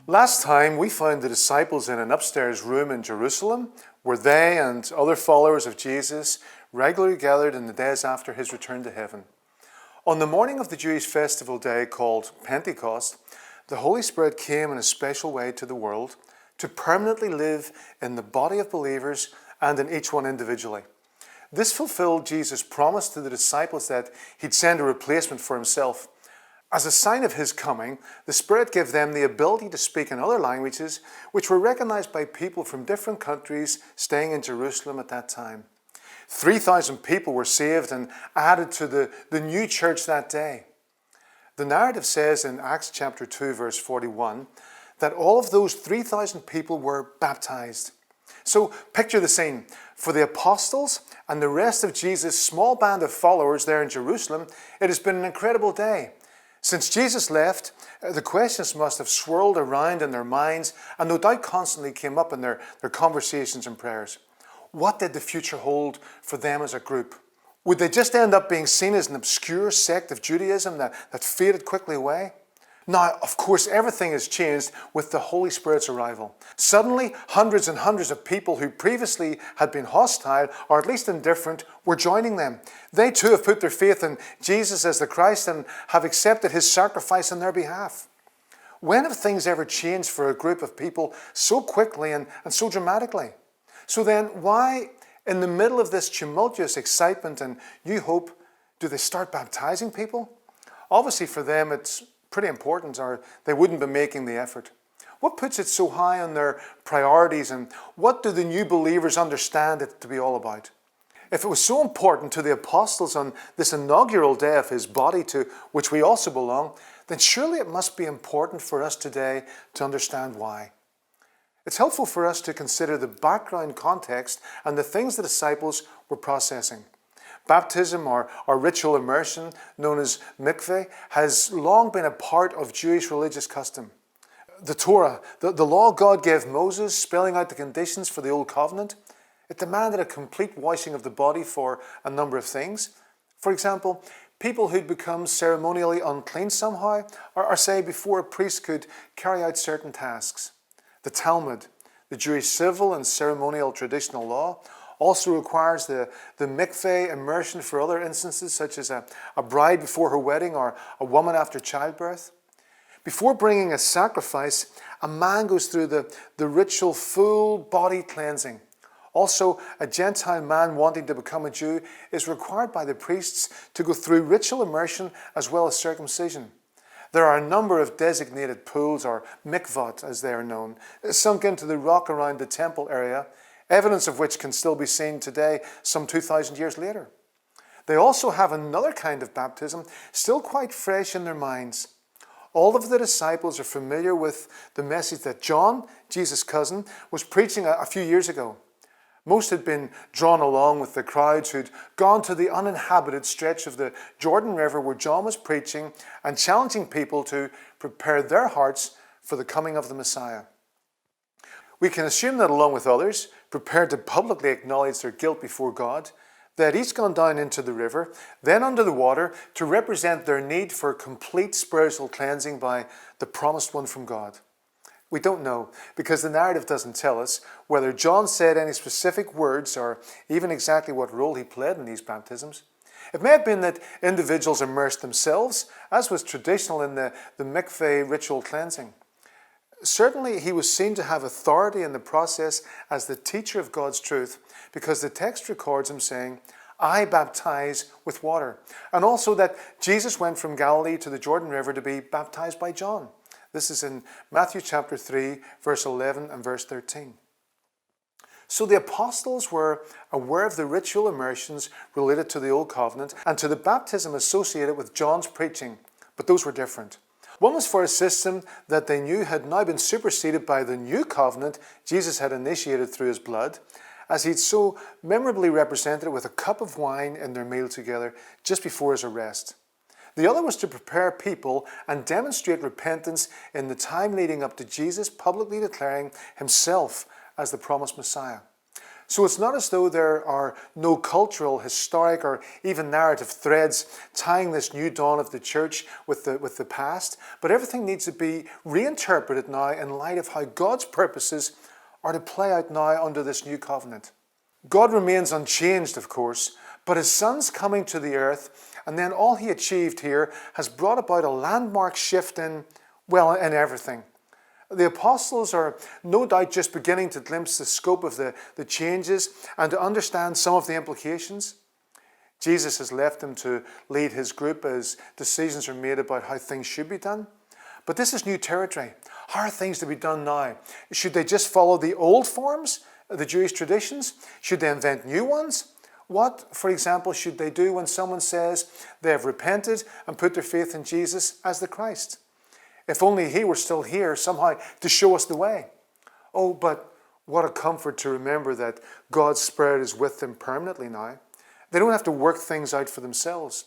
Last time we found the disciples in an upstairs room in Jerusalem where they and other followers of Jesus regularly gathered in the days after his return to heaven. On the morning of the Jewish festival day called Pentecost, the Holy Spirit came in a special way to the world to permanently live in the body of believers and in each one individually. This fulfilled Jesus' promise to the disciples that he'd send a replacement for himself. As a sign of his coming, the Spirit gave them the ability to speak in other languages, which were recognized by people from different countries staying in Jerusalem at that time. 3,000 people were saved and added to the new church that day. The narrative says in Acts chapter 2, verse 41, that all of those 3,000 people were baptized. So picture the scene. For the apostles and the rest of Jesus' small band of followers there in Jerusalem, it has been an incredible day. Since Jesus left, the questions must have swirled around in their minds and no doubt constantly came up in their conversations and prayers. What did the future hold for them as a group? Would they just end up being seen as an obscure sect of Judaism that faded quickly away? Now, of course, everything has changed with the Holy Spirit's arrival. Suddenly, hundreds and hundreds of people who previously had been hostile, or at least indifferent, were joining them. They too have put their faith in Jesus as the Christ and have accepted his sacrifice on their behalf. When have things ever changed for a group of people so quickly and so dramatically? So then, why, in the middle of this tumultuous excitement and new hope, do they start baptizing people? Obviously for them it's pretty important, or they wouldn't be making the effort. What puts it so high on their priorities, and what do the new believers understand it to be all about? If it was so important to the apostles on this inaugural day of his body to which we also belong, then surely it must be important for us today to understand why. It's helpful for us to consider the background context and the things the disciples were processing. Baptism or ritual immersion, known as mikveh, has long been a part of Jewish religious custom. The Torah, the law God gave Moses, spelling out the conditions for the Old Covenant, it demanded a complete washing of the body for a number of things. For example, people who'd become ceremonially unclean somehow, or say before a priest could carry out certain tasks. The Talmud, the Jewish civil and ceremonial traditional law, also requires the mikveh immersion for other instances, such as a bride before her wedding or a woman after childbirth. Before bringing a sacrifice, a man goes through the ritual full body cleansing. Also, a Gentile man wanting to become a Jew is required by the priests to go through ritual immersion as well as circumcision. There are a number of designated pools, or mikvot as they are known, sunk into the rock around the temple area, evidence of which can still be seen today, some 2,000 years later. They also have another kind of baptism, still quite fresh in their minds. All of the disciples are familiar with the message that John, Jesus' cousin, was preaching a few years ago. Most had been drawn along with the crowds who'd gone to the uninhabited stretch of the Jordan River where John was preaching and challenging people to prepare their hearts for the coming of the Messiah. We can assume that along with others, prepared to publicly acknowledge their guilt before God, they had each gone down into the river, then under the water, to represent their need for complete spiritual cleansing by the promised one from God. We don't know, because the narrative doesn't tell us whether John said any specific words or even exactly what role he played in these baptisms. It may have been that individuals immersed themselves, as was traditional in the mikveh ritual cleansing. Certainly, he was seen to have authority in the process as the teacher of God's truth, because the text records him saying, "I baptize with water," and also that Jesus went from Galilee to the Jordan River to be baptized by John. This is in Matthew chapter 3, verse 11 and verse 13. So the apostles were aware of the ritual immersions related to the Old Covenant and to the baptism associated with John's preaching, but those were different. One was for a system that they knew had now been superseded by the new covenant Jesus had initiated through his blood, as he'd so memorably represented it with a cup of wine in their meal together just before his arrest. The other was to prepare people and demonstrate repentance in the time leading up to Jesus publicly declaring himself as the promised Messiah. So it's not as though there are no cultural, historic, or even narrative threads tying this new dawn of the church with the past, but everything needs to be reinterpreted now in light of how God's purposes are to play out now under this new covenant. God remains unchanged, of course, but his Son's coming to the earth, and then all he achieved here has brought about a landmark shift in everything. The apostles are no doubt just beginning to glimpse the scope of the changes and to understand some of the implications. Jesus has left them to lead his group as decisions are made about how things should be done. But this is new territory. How are things to be done now? Should they just follow the old forms, the Jewish traditions? Should they invent new ones? What, for example, should they do when someone says they have repented and put their faith in Jesus as the Christ? If only he were still here somehow to show us the way. Oh, but what a comfort to remember that God's Spirit is with them permanently now. They don't have to work things out for themselves.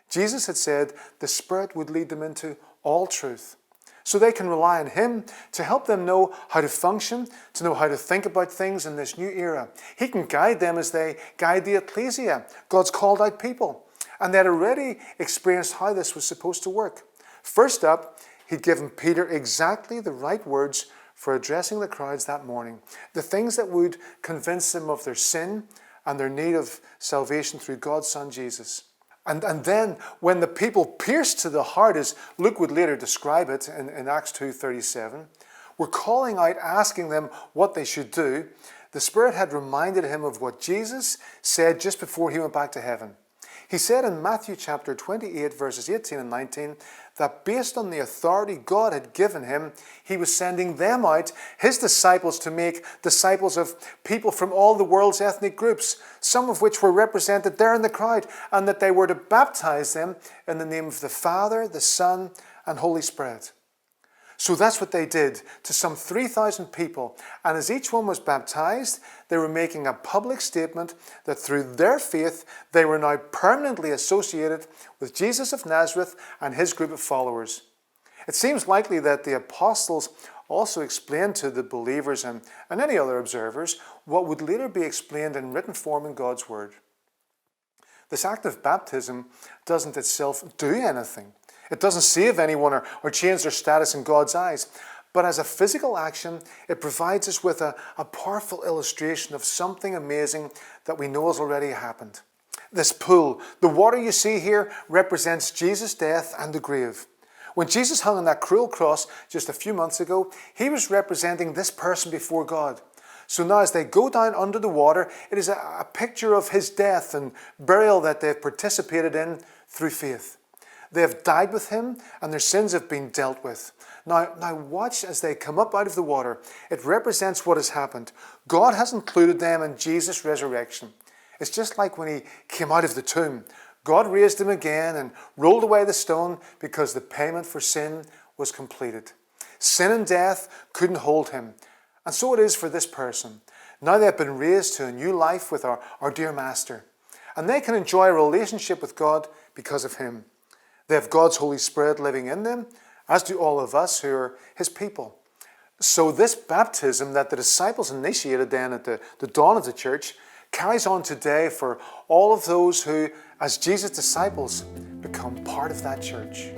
Jesus had said the Spirit would lead them into all truth. So they can rely on him to help them know how to function, to know how to think about things in this new era. He can guide them as they guide the ecclesia, God's called out people. And they had already experienced how this was supposed to work. First up, he'd given Peter exactly the right words for addressing the crowds that morning. The things that would convince them of their sin and their need of salvation through God's Son Jesus. And then when the people pierced to the heart, as Luke would later describe it in Acts 2:37, were calling out, asking them what they should do, the Spirit had reminded him of what Jesus said just before he went back to heaven. He said in Matthew chapter 28, verses 18 and 19, that based on the authority God had given him, he was sending them out, his disciples, to make disciples of people from all the world's ethnic groups, some of which were represented there in the crowd, and that they were to baptize them in the name of the Father, the Son, and Holy Spirit. So that's what they did to some 3,000 people. And as each one was baptized, they were making a public statement that through their faith, they were now permanently associated with Jesus of Nazareth and his group of followers. It seems likely that the apostles also explained to the believers and any other observers what would later be explained in written form in God's Word. This act of baptism doesn't itself do anything. It doesn't save anyone or change their status in God's eyes. But as a physical action, it provides us with a powerful illustration of something amazing that we know has already happened. This pool, the water you see here, represents Jesus' death and the grave. When Jesus hung on that cruel cross just a few months ago, he was representing this person before God. So now as they go down under the water, it is a picture of his death and burial that they've participated in through faith. They have died with him and their sins have been dealt with. Now watch as they come up out of the water. It represents what has happened. God has included them in Jesus' resurrection. It's just like when he came out of the tomb. God raised him again and rolled away the stone because the payment for sin was completed. Sin and death couldn't hold him. And so it is for this person. Now they have been raised to a new life with our dear Master. And they can enjoy a relationship with God because of him. They have God's Holy Spirit living in them, as do all of us who are his people. So this baptism that the disciples initiated then at the dawn of the church carries on today for all of those who, as Jesus' disciples, become part of that church.